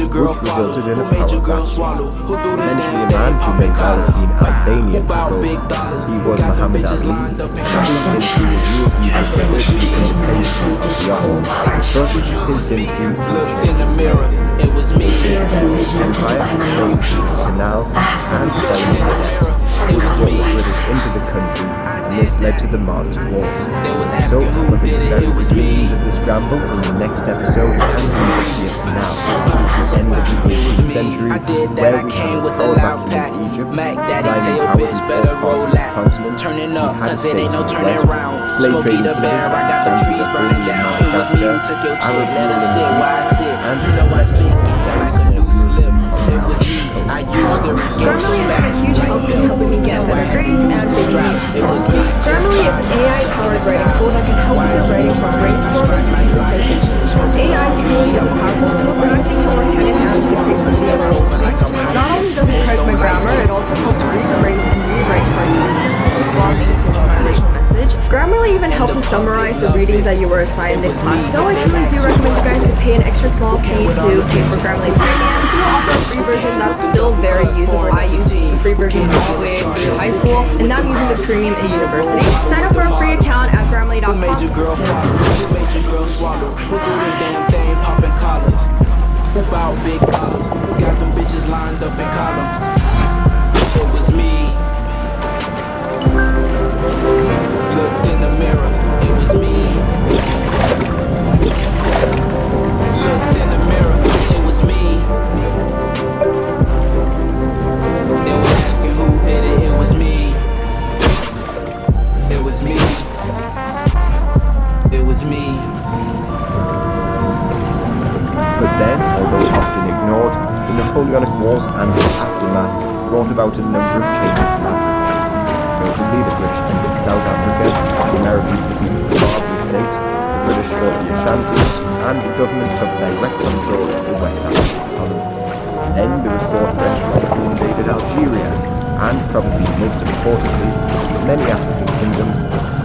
which resulted in a power vacuum. Eventually a man who may well have been Albanian to both. He was Muhammad Ali, who into a view of Egypt and the independence of the Ottomans. Thus, his instinct Looked in the mirror, it was me. empire, the canal, and the Seljuk. He brought the British into the country, and this led to the March Wars. So, look at the very beginnings of the scramble in the next episode, and see it now. The end of the 18th century, where we have a power vacuum in Egypt, driving powers and all parts of the continent, Turning up, had cause it ain't no states turning in the around. West, slave Smoke trading the bear, I got the centers, trees burning down. It was me who took your Arab chick, let her rule sit in where I sit. and You know I speak like a new slip. It was me, I used the Grammarly has been a huge help in helping me get better grades and videos. It was me. Grammarly is an AI-powered writing tool that can help with your writing from brainstorming to single citations. AI capabilities are powerful tool for writing more 10 and has increased the speed of Not only does it correct my grammar, it also helps rephrase and rewrite sentences with long English translation message. Grammarly even helps to summarize the readings that you were assigned in class. Though I truly do recommend you guys to pay an extra small fee to pay for Grammarly Premium. This will offer a free version that's still very usable. I use the free version all the way through high school, and now I'm using the premium in university. Sign up for a free account at Grammarly.com. Who made your girl fall? Who made your girl swallow? Who do the damn thing popping collars? Who bout big dollars? Who got them bitches lined up in columns? It was me. Looked in the mirror, it was me. Looked in the mirror, it was me. They were asking who did it, it was me. It was me. It was me. But then, although often ignored, the Napoleonic Wars and its aftermath brought about a number of changes in Africa. Notably, the British entered South Africa, the Americans defeated the Barbary States, the British fought the Ashantis, and the government took direct control of the West African colonies. Then the restored French monarchy invaded Algeria, and probably most importantly, in many African kingdoms,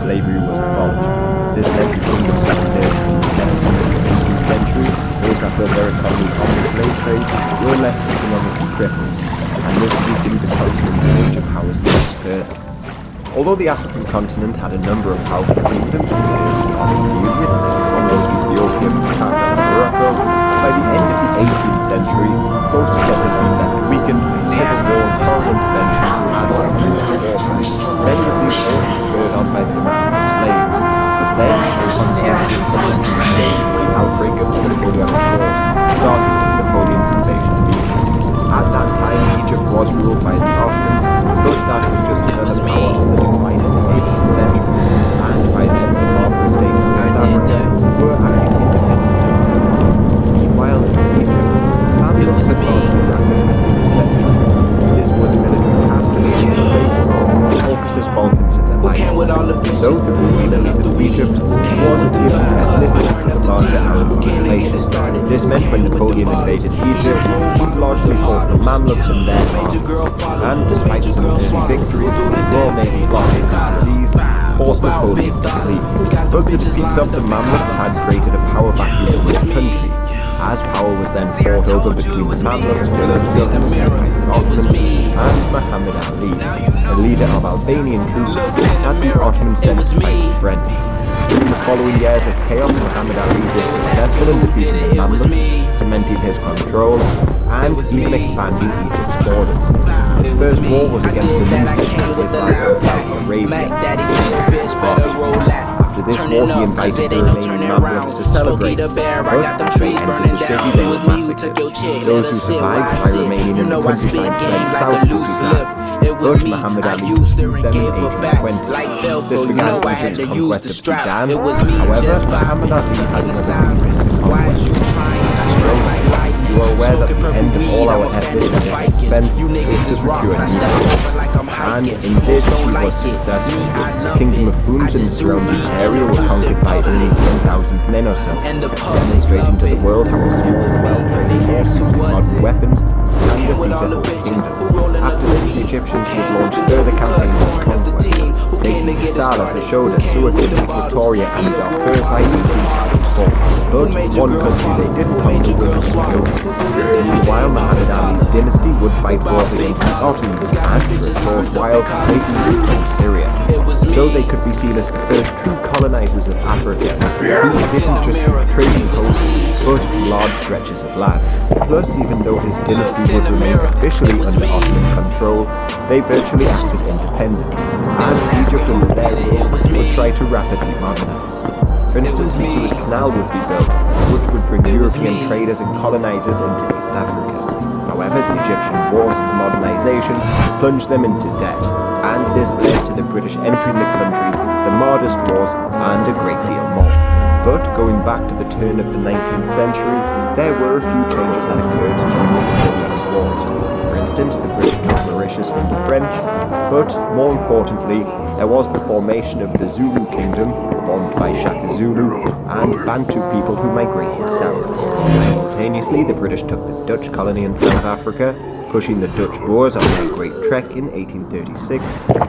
slavery was abolished. This led to kingdoms that emerged in the 17th and 18th century, those that built their economy on the slave trade, were left economically crippled, and this weakened the continent's major powers even further. Although the African continent had a number of powerful kingdoms in the early Ottoman period, Congo, Ethiopia, China, and Morocco, by the end of the 18th century, most of them had been left weakened by civil wars, foreign intervention, and warfare. Many of these wars were spurred on by the demand for slaves. But then, Constantine changed with the outbreak of the Napoleonic Wars, starting with Napoleon's invasion of Egypt. At that time, Egypt was ruled by the Ottomans, but that was just another power on the decline in the 18th century, and by then the Barbary States in West Africa were actually independent. Meanwhile, in Egypt, family was authority that in the 15th century. This was a military caste division straight from the Caucasus Balkans in the island. So the ruling elite of Egypt was given ethnicity to the larger Arab population. This meant when Napoleon invaded Egypt, he largely fought the Mamluks and their armies, and despite some early victories, raw navy blockades and disease forced Napoleon to leave. But the defeats of the Mamluks had created a power vacuum in his country, as power was then fought over between the Mamluks, who were governed by the Ottomans, and Muhammad Ali, a leader of Albanian troops that the Ottomans sent to fight the French. In the following years of chaos, Muhammad Ali was successful in defeating the Mamluks, cementing his control, and even expanding Egypt's borders. His first war was against the new system of Islam in Saudi Arabia. After this war, he invited the remaining Mamluks to celebrate, but as they entered the city, they were massacred. Those who survived by remaining in the countryside fled south to Sudan. But Muhammad Ali pursued them in 1820. This began Egypt's conquest of Sudan. However, Muhammad Ali had another reason for the conquest. You are aware that the end of all our efforts and expense is to procure Egypt. And in this he was successful. The kingdom of Funs and the surrounding area were conquered by only 10,000 men or so, demonstrating to the world how a small, well-trained force with modern weapons can defeat a whole kingdom. After this, the Egyptians would launch further campaigns of conquest, taking Salah, Fashoda, Suakin, Victoria, and Darfur by 1800. before. But one country they didn't conquer was Ethiopia. Meanwhile, Muhammad Ali's dynasty would fight wars against the Ottomans and, for a short while, they even took Syria. So they could be seen as the first true colonizers of Africa, who didn't just trade coast, but large stretches of land. Plus, even though his dynasty would remain officially under Ottoman control, they virtually acted independent, and Egypt under their rule would try to rapidly modernize. For instance, the Suez Canal would be built, which would bring European traders and colonizers into East Africa. However, the Egyptian wars of modernization plunged them into debt, and this led to the British entering the country, the Mahdist Wars, and a great deal more. But going back to the turn of the 19th century, there were a few changes that occurred during the Napoleonic Wars. For instance, the British took Mauritius from the French, but more importantly, there was the formation of the Zulu Kingdom, formed by Shaka Zulu, and Bantu people who migrated south. Simultaneously, the British took the Dutch colony in South Africa, pushing the Dutch Boers on their Great Trek in 1836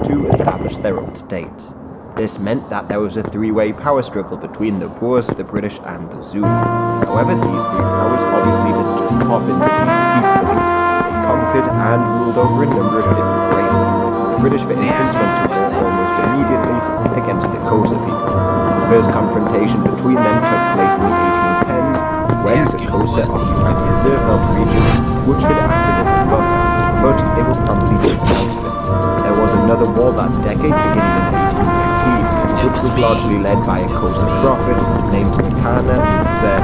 to establish their own states. This meant that there was a three-way power struggle between the Boers, the British, and the Zulu. However, these three powers obviously didn't just pop into being peacefully. They conquered and ruled over a number of different races. The British, for instance, went to war almost immediately against the Xhosa people. The first confrontation between them took place in the 1810s, when the Xhosa occupied the Azurveld region, which had acted as a buffer, but they were promptly taken out of it. There was another war that decade, beginning in 1818, which was largely led by a Xhosa prophet named Makana Mzere.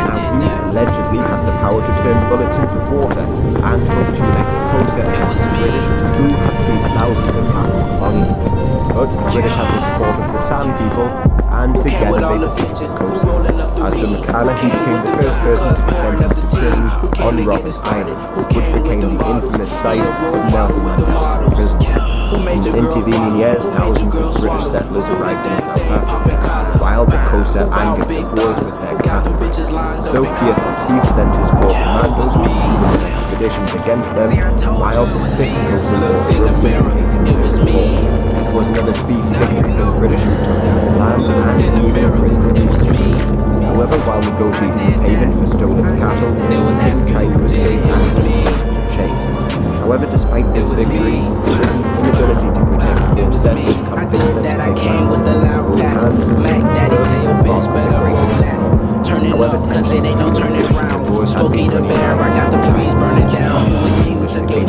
Now, he allegedly had the power to turn bullets into water and help to unite the Xhosa against the British, who had seized thousands of African belongings. But the British had the support of the San people, and together they defeated the Xhosa. As the Makana, he became the first person to be sentenced to prison on Robbers Island, which became the infamous site of Nelson Mandela's prison. In the intervening years, thousands of British settlers arrived in South Africa, while the Xhosa angered the Boers with their cattle. So Piet Retief sent his war commandos on expeditions against them, while the Sixth Xhosa War erupted in 1834. It was another speedy victory for the British, who took their land and even risked peace. However, while negotiating payment for stolen cattle, the king tried to escape and was chased. However, despite this victory, Britain's inability to protect their settlers convinced them to take matters into their own hands and first lost the Great War. However, tensions between the British and the Boers had been running out of time, which became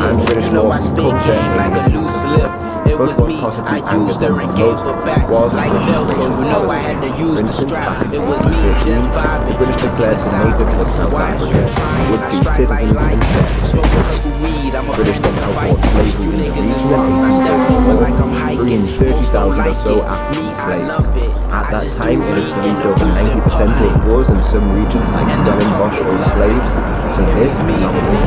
and British laws and culture but what possibly angered them the most was the immigration policy. For instance, back in 1813, the British declared the natives of South Africa would be citizens instead. The British then outlawed slavery in the region in 1834, freeing 30,000 or so African slaves. At that time, it is believed over 90% of Boers in some regions like Stellenbosch owned slaves, so this, along with the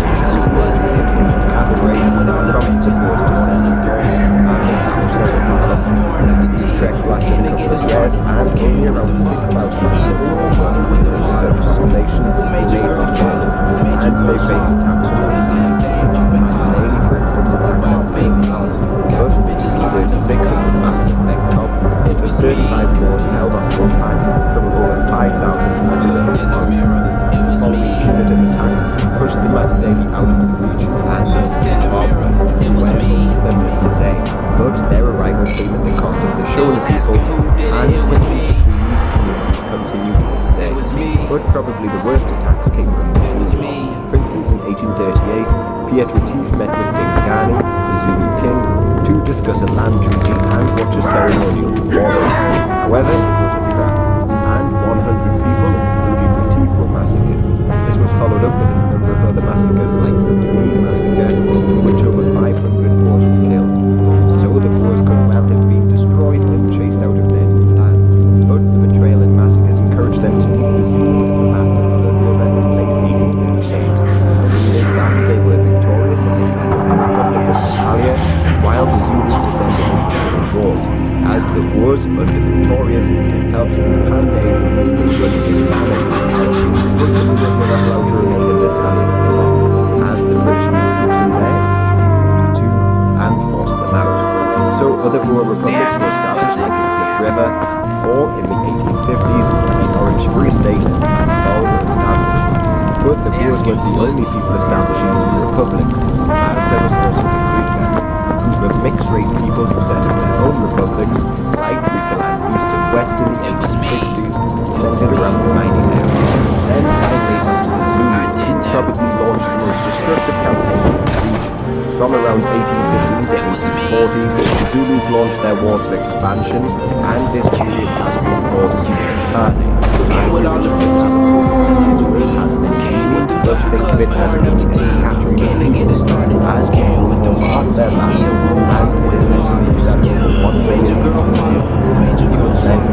cattle race, prompted the Boers to send them and establish their own colony. These treks lasted a couple of years, and only around 6,000 people were the Dutch nation remained on board, and they faced attacks from all sides. Mandela, for instance, attacked them mainly on but in 36 of them massive effect top, it was 35 Boers held off full time from over 5,000 following punitive attacks pushed the Mandela out of the region and where them live today. But their arrival came at the cost of the Shona people, and tensions between these communities continue to this day. But probably the worst attacks came from the Zulu. For instance, in 1838, Piet Retief met with Dingane, the Zulu king, to discuss a land treaty and watch a ceremonial performance. However, it was a trap, and 100 people, including Retief, were massacred. This was followed up with a number of other massacres like the Dunedin massacre, in which over 500 Boers were killed. So the Boers could well have been destroyed and chased out of their new land. But the betrayal and massacres encouraged them to meet the Zulu at the Battle of Blood River in late 1838. With that, they were victorious and they set up the Republic of Somalia, while the Zulus descended into civil wars, as the Boers, under Pretorius, helped Mpande remove the running banner from power, but the Boers were not allowed to remain in Italia for long, as the British moved troops in there in 1842 and forced them out. So other Boer republics were established like in Blood River, 4 in the Free State and Transvaal were established. But the Boers weren't the only people establishing new republics, as there was also the Griqua, a group of mixed-race people who set up their own republics, like Griqualand East and West in the 1860s, centered around the mining areas. Then finally onto the Zulus, who probably launched the most destructive campaign in the region. From around 1815 to 1840, the Zulus launched their wars of expansion, and this period has been called Party. But think of it as a meaning scattering of people, as people form part of their land, and it is estimated that over 1 million people then for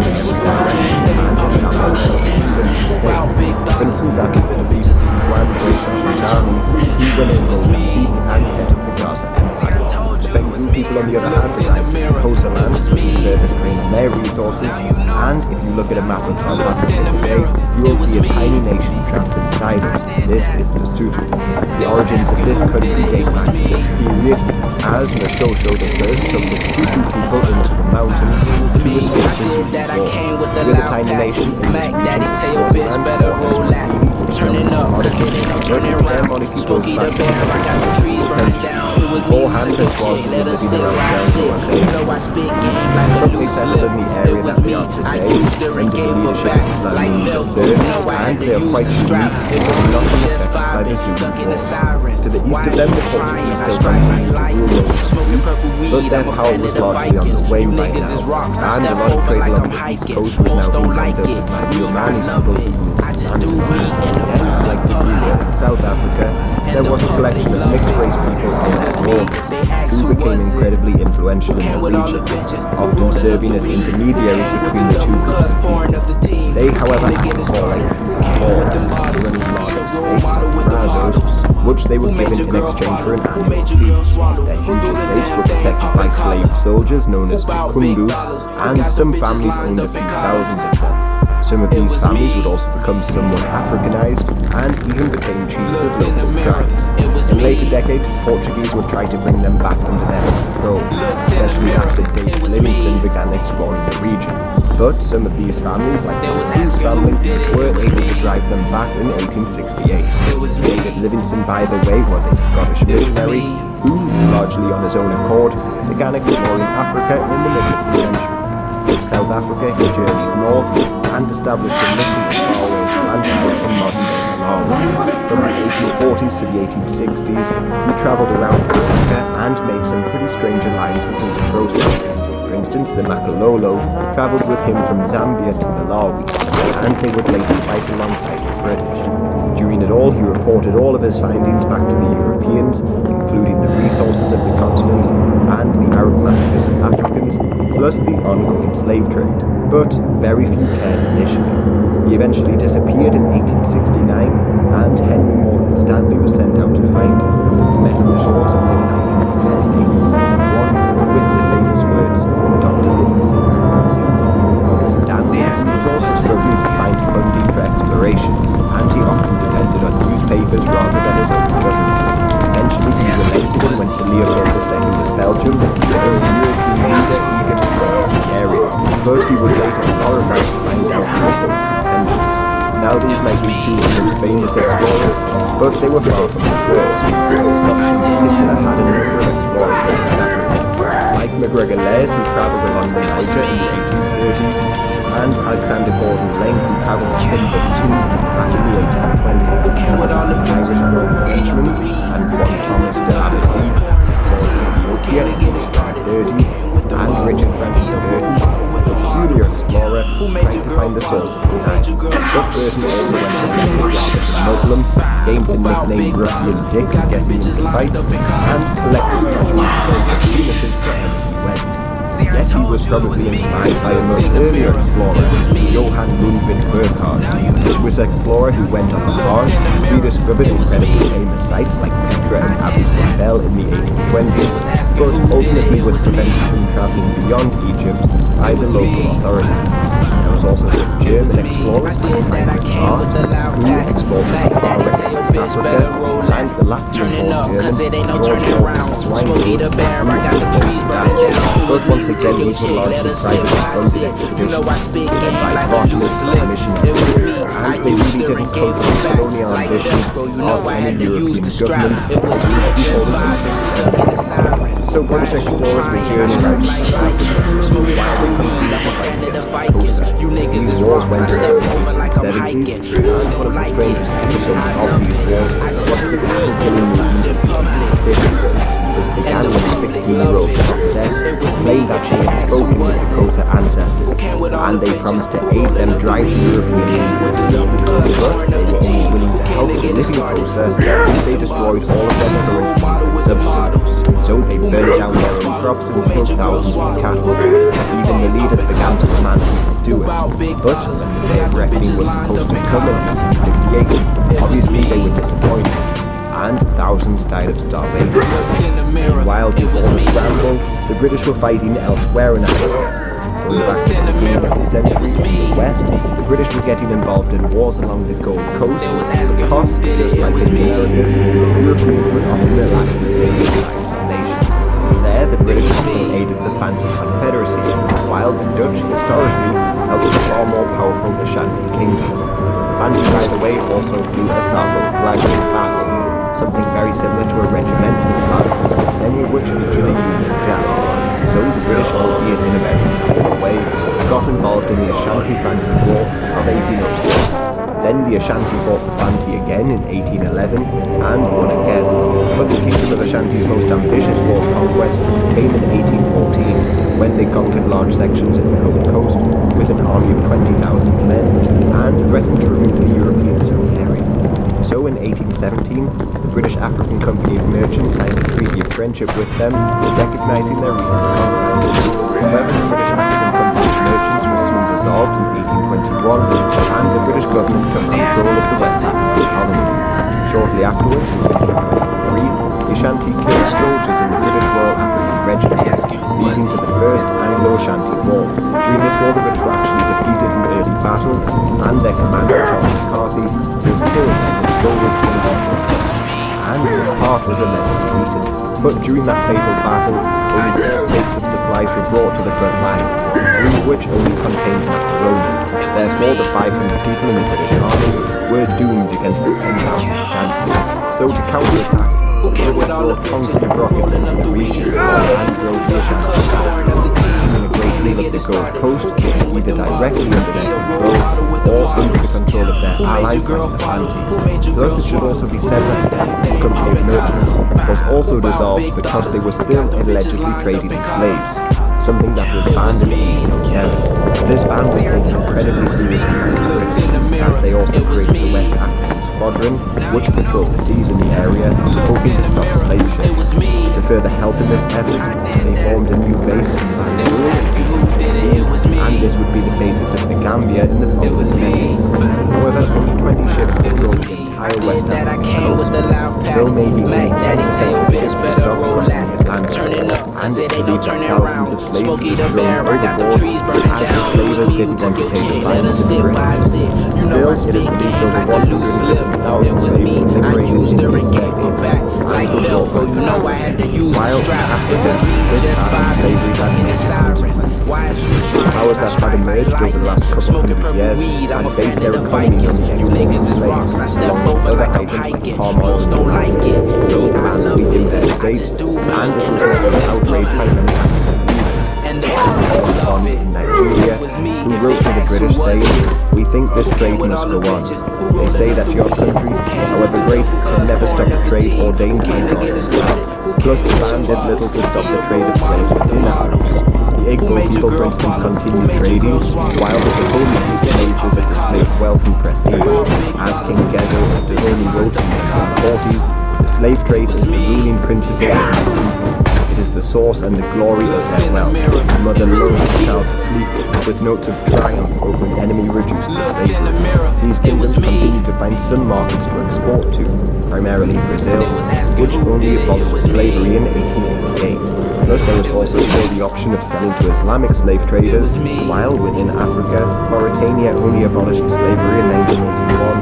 instance, after the defeat of the Grand British Army, he went to Mozambique and set up the Gaza Empire. The Fenton people, on the other hand, designed to Xhosa land, further strain on their resources, and if you look at a map of South Africa today, you will see a tiny nation trapped inside it. This is Lesotho. The origins of this country date back to this period, as Lesotho the first took the Sotho people into the mountains to escape the Zulu war. With a tiny nation in this region, Swaziland, turning up, their body people beforehand, this was living around Belgium and they settled in the area that we are today under the leadership of Vladimir III, and they are quite unique because nothing affected by the Zulu war. To the east of them, the Portuguese still continued to rule over, but their power was largely on the wane by now, and a lot of trade along the east coast was now being conducted by the Omani people who ruled Zanzibar. Like the ruler in South Africa, there was a collection of mixed-race people called the Zulu, who became incredibly influential in the region, often serving as intermediaries between the two groups of people. They, however, had a calling for running large estates and razos, which they were given in exchange for an annual fee. Their huge estates were protected by slave soldiers known as Tukundu, and some families owned a few thousand of them. Some of these families would also become somewhat Africanized and even became chiefs of local tribes. In later decades, the Portuguese would try to bring them back under their control, especially after David Livingstone began exploring the region. But some of these families, like the Hughes family, were able to drive them back in 1868. David Livingstone, by the way, was a Scottish missionary who, largely on his own accord, began exploring Africa in the middle of the century. From South Africa, he journeyed north and established a mission as far away as Landau in modern-day Malawi. From the 1840s to the 1860s, he travelled around Africa and made some pretty strange alliances in the process. For instance, the Makololo travelled with him from Zambia to Malawi, and they would later fight alongside the British. During it all, he reported all of his findings back to the Europeans, including the resources of the continent and the Arab massacres of Africans, plus the ongoing slave trade. But very few cared initially. He eventually disappeared in 1869, and Henry Morton Stanley was sent out to find him. He met on the shores of Lake Tanganyika in 1871 with the famous words, "Dr. Livingstone." However, Stanley was also struggling to find funding for exploration, and he often depended on newspapers rather than his own government. Eventually, he relented and went to Leopold II of Belgium, a European leader eager to conquer the area. But he would later be horrified to find out Leopold's intentions. Now these might be two of the most famous explorers, but they were far from the first. Scotland in particular had a number of explorers in Africa, like MacGregor Laird, who travelled along the Niger in the 1830s, and Alexander Gordon Laing, who travelled to Timbuktu back in the 1820s. Irish born Frenchman and Juan Thomas de Aberdeen, born in Ethiopia in the 1830s, and Richard Francis Burton, a peculiar explorer trying to find the source of the Nile. But Burton also went on a Muslim, gained the nickname Ruffian Dick for getting into fights, and selected casualties for penises wherever he went. Yet he was probably inspired by a much earlier explorer, Johann Ludwig Burckhardt, a Swiss explorer who went on the Marne, rediscovered incredibly famous sites like Petra and Abu Simbel in the 1820s, but ultimately was prevented from travelling beyond Egypt by the local authorities. There was also some German explorers like Heinrich Hart, who explored the far west of Africa, and the Latvian-born German George Augustus Weinberg, but once again these were largely private and funded expeditions, led by partners and missionaries. and gave conquering it back. colonial Like ambitions Velcro, you of know I any had to use European the strap. government It was me and Jim vibing, in the sirens. So British explorers were journeying around East Africa, Smoking while out the the weed, country I'm a was fan of fighting the against Vikings. Xhosa. You niggas These is wars rocks, went I into step the over like I'm 1870s, hiking. and one of the strangest episodes of these wars was the cattle-killing movement of the 50s. This began when a 16-year-old prophetess claimed that she had spoken with the Xhosa ancestors, and they promised to aid them drive the Europeans into the sea. But they were only willing to help the living Xhosa if they destroyed all of their current means of substance. So they burned down their own crops and killed thousands of cattle. Even the leaders began to demand people do it. But when the day of reckoning was supposed to come in 1858, obviously they were disappointed, and thousands died of starvation. Meanwhile, before the scramble, the British were fighting elsewhere in Africa. Going back to the beginning of the century, in the West, the British were getting involved in wars along the Gold Coast because, just like in the Americas, Europeans would often relax the same lives of nations. There, the British often aided the Fante Confederacy, while the Dutch historically helped the far more powerful Ashanti Kingdom. The Fante, by the way, also flew a Safo flag in battle, something very similar to a regimental flag, many of which featured a Union Jack. So the British, albeit in a very small way, got involved in the Ashanti-Fante War of 1806. Then the Ashanti fought the Fante again in 1811 and won again. But the Kingdom of Ashanti's most ambitious war conquest came in 1814, when they conquered large sections of the Gold Coast with an army of 20,000 men and threatened to remove the Europeans from the area. So in 1817, the British African Company of Merchants signed a treaty of friendship with them, recognizing their recent conquest. However, the British African Company of Merchants was soon dissolved in 1821, and the British government took control of the West African colonies. Shortly afterwards, in 1823, the Ashanti killed soldiers in the British Royal African Regiment, leading to the First Anglo-Ashanti War. During this war, the British were actually defeated in early battles, and their commander, Charles McCarthy, was killed and his soldiers turned off, and his heart was allegedly beaten. But during that fatal battle, only takes of supplies were brought to the front line, three of which only contained macaroni. Therefore, the 500 people in the British army were doomed against the 10,000 Ashanti. So to counterattack, the British brought concrete rockets into the region and drove the Ashanti back, taking a great deal of the Gold Coast either directly under their control or under the control of their allies like the Fante. Thus, it should also be said that the African Company of Merchants was also dissolved because they were still allegedly trading in slaves, something that was banned in 1807. This ban was taken incredibly seriously by the British, as they also created the West African Squadron, which patrolled the seas in the area, hoping to stop slave ships. To further help in this effort, they formed a new base in Banjul in 1816, and this would be the basis of the Gambia in the following decades. However, only 20 ships patrolled the entire West African coast, so maybe only 10% of ships were stopped crossing the Atlantic, and it believed that thousands of slaves were thrown overboard as the slavers didn't want to pay the fines to the British. Still, it is believed over 150,000 slaves were liberated in these decades, and were brought back to Africa. While in Africa, this time slavery had no consequences. The powers that had emerged over the last couple hundred years had based their economies on the export of slaves, along with other items like palm oil and tobacco. So the man weakened their states, and it was also outraged by many African leaders. On in Nigeria, who wrote to the British saying, "We think this trade must go on. They say that your country, however great, could never stop a trade ordained by God. Plus the ban did little to stop the trade of slaves within Africa. The Igbo people, for instance, continued trading, while the Dahomey used natures of displayed wealth and prestige. As King Gezo of Dahomey wrote in the 1940s, the slave trade is the ruling principle of the people. It is the source and the glory of their wealth. The mother lulls the child to sleep with notes of triumph over an enemy reduced to slavery. These kingdoms continue to find some markets to export to, primarily Brazil, which only abolished slavery in 1888. Thus there was also still the option of selling to Islamic slave traders, while within Africa, Mauritania only abolished slavery in 1981,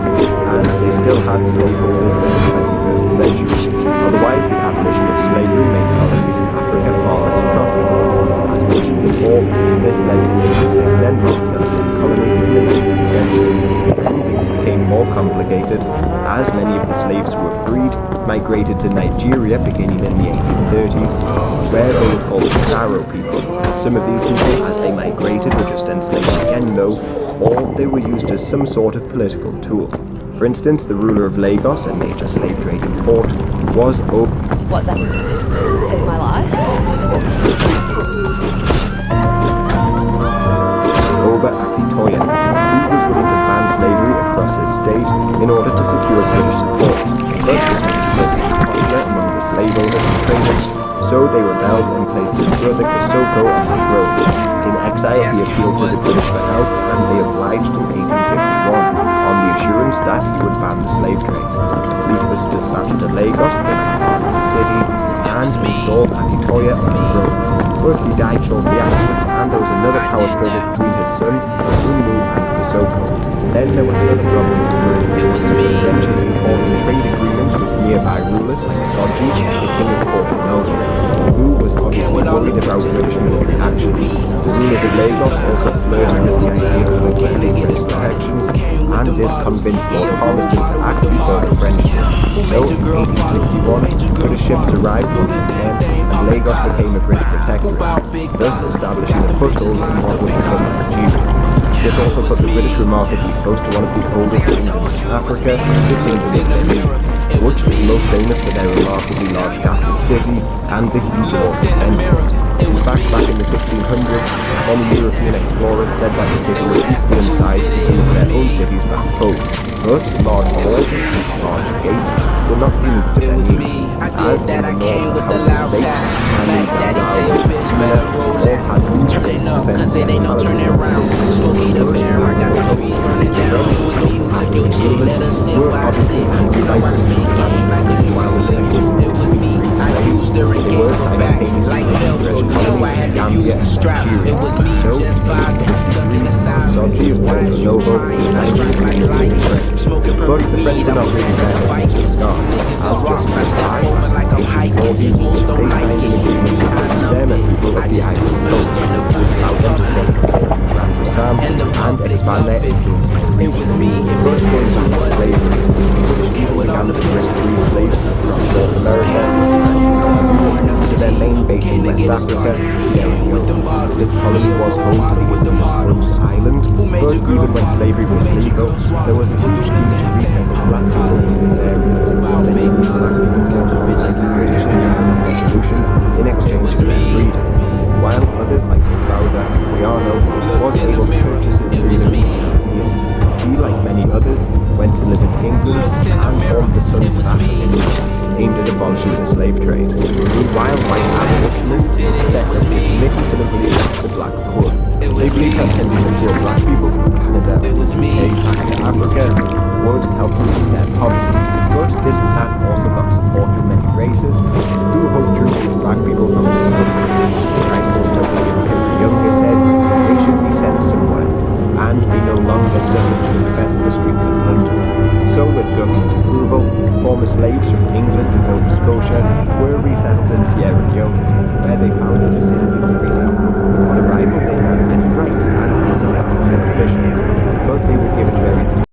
and they still had slaveholders in the 21st century. Otherwise, the abolition of slavery made colonies in Africa far less profitable. As mentioned before, this led to nations like Denmark setting up colonies in the 19th century. became more complicated as many of the slaves who were freed migrated to Nigeria beginning in the 1830s, where they were called Saro people. Some of these people, as they migrated, were just enslaved again though, or they were used as some sort of political tool. For instance, the ruler of Lagos, a major slave trading port, was What the is my life? Oba Akitoye, who was willing to ban slavery across his state in order to secure British support. But this was popular among the slave owners and traders, so they rebelled and placed his brother Kosoko on the throne. In exile, he appealed to the British for help, and they obliged in 1851 on the assurance that he would ban the slave trade. The fleet was dispatched to Lagos, the capital of the city, and installed Akitoye on the throne. But he died shortly afterwards, and there was another power struggle between his son, Umu, and Kosoko. Then there was another problem with Burundi. Eventually important trade agreements with nearby rulers like Soji, the king of Porto-Novo, who was obviously worried about British military action. The rulers of Lagos also flirted with the idea of obtaining British protection, and this convinced Lord Palmerston to act before the French did. So, in 1861, British ships arrived once again, and Lagos became a British protectorate, thus establishing a foothold in what would become Nigeria. This also put the British remarkably close to one of the oldest kingdoms in Africa, the Kingdom of Benin, which was most famous for their remarkably large capital city and the huge walls defending it. In fact, back in the 1600s, many European explorers said that the city was equal in size to some of their own cities back home. But large walls and large gates were not unique to Benin, as in the north the House of State and in Zanzibar and Smyrna all had huge gates defending their palaces and cities. Were obviously anti-British while the British they were simultaneously British colonies in Gambia and Nigeria. So, Soji of Porto-Novo was angry with the French. But the French were not really there in this regard, as just past time, in the 1840s, they signed an agreement with the Zema people of the Ivory Coast, which allowed them to set up in Grand Bassam and expand their influence in the region. But going back to slavery, British people began to bring free slaves across North America to their main base in West Africa, Sierra Leone. This colony was home to the Woodland Rose Island, but even when slavery was legal, there was a huge scheme to resettle black people in this area. Many black people fought to resettle the British Revolution in exchange for their freedom, while others like Browder and Guiano was able to purchase his freedom. He, like many others, went to live in England and formed the Sons of Africa, aimed at abolishing the slave trade. Meanwhile, white abolitionists set up a committee for the release of the Black Poor. They believed that sending the poor black people from Canada and the UK back to Africa would help relieve their poverty. But this plan also got support from many races who hoped to remove black people from the country. Prime Minister William Pitt Younger said they should be sent somewhere, and be no longer suffered to infest the streets of London. So, with government approval, former slaves from England and Nova Scotia were resettled in Sierra Leone, where they founded a city of freedom. On arrival, they had many rights and even elected officials, but they were given very